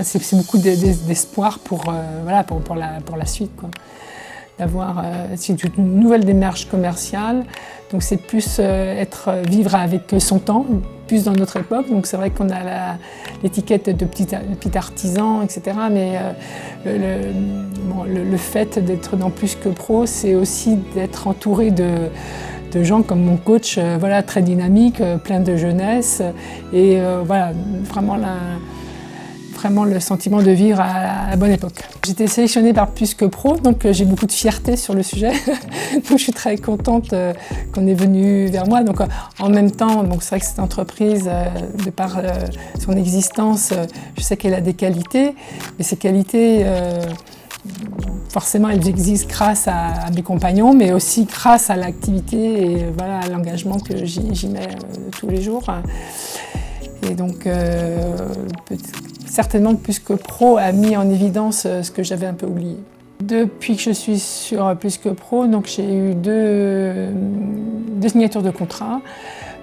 c'est beaucoup d'espoir pour, voilà, pour la suite, quoi. D'avoir c'est une nouvelle démarche commerciale, donc c'est plus vivre avec son temps, plus dans notre époque. Donc c'est vrai qu'on a l'étiquette de petit artisan, etc. Mais le fait d'être dans Plus que Pro, c'est aussi d'être entouré de gens comme mon coach, voilà, très dynamique, plein de jeunesse, et voilà, vraiment le sentiment de vivre à la bonne époque. J'ai été sélectionnée par Plus que Pro, donc j'ai beaucoup de fierté sur le sujet. Donc je suis très contente qu'on est venu vers moi. Donc en même temps, c'est vrai que cette entreprise, de par son existence, je sais qu'elle a des qualités, et ces qualités, forcément, elles existent grâce à mes compagnons, mais aussi grâce à l'activité et voilà, à l'engagement que j'y mets tous les jours. Et donc, certainement Plus que Pro a mis en évidence ce que j'avais un peu oublié. Depuis que je suis sur Plus que Pro, j'ai eu deux signatures de contrats.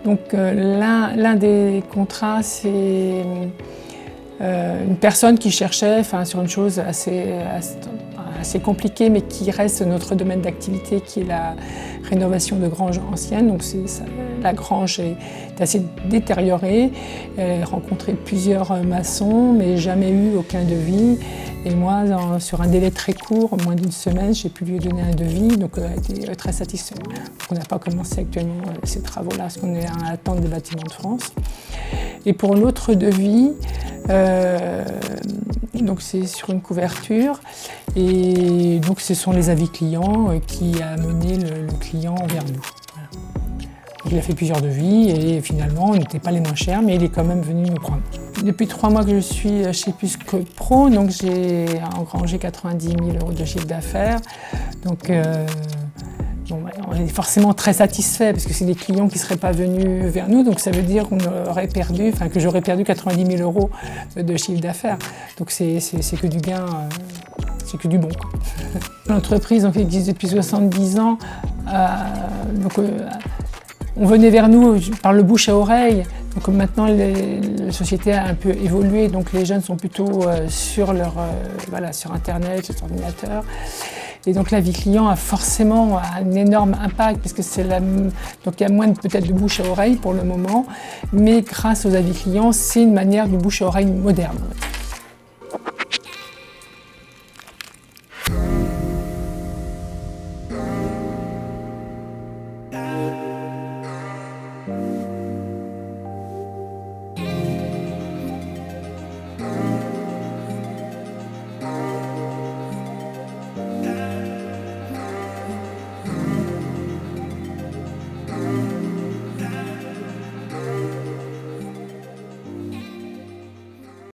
Donc, l'un des contrats, c'est une personne qui cherchait sur une chose assez compliquée, mais qui reste notre domaine d'activité, qui est la rénovation de granges anciennes. Donc la grange est assez détériorée. Elle a rencontré plusieurs maçons, mais jamais eu aucun devis. Et moi, sur un délai très court, moins d'une semaine, j'ai pu lui donner un devis, donc elle a été très satisfaite. On n'a pas commencé actuellement ces travaux-là, parce qu'on est à l'attente des bâtiments de France. Et pour l'autre devis, donc c'est sur une couverture, et donc ce sont les avis clients qui a amené le client vers nous. Voilà. Donc, il a fait plusieurs devis et finalement, on n'était pas les moins chers, mais il est quand même venu nous prendre. Depuis 3 mois que je suis chez Plus que Pro, donc j'ai engrangé 90 000 € de chiffre d'affaires. Donc on est forcément très satisfait parce que c'est des clients qui ne seraient pas venus vers nous, donc ça veut dire qu'on aurait perdu, que j'aurais perdu 90 000 € de chiffre d'affaires. Donc c'est que du gain, c'est que du bon. L'entreprise existe depuis 70 ans, on venait vers nous par le bouche à oreille. Donc maintenant, la société a un peu évolué, donc les jeunes sont plutôt sur Internet, sur ordinateur. Et donc la vie client a forcément un énorme impact, parce que donc il y a moins peut-être de bouche à oreille pour le moment, mais grâce aux avis clients, c'est une manière du bouche à oreille moderne.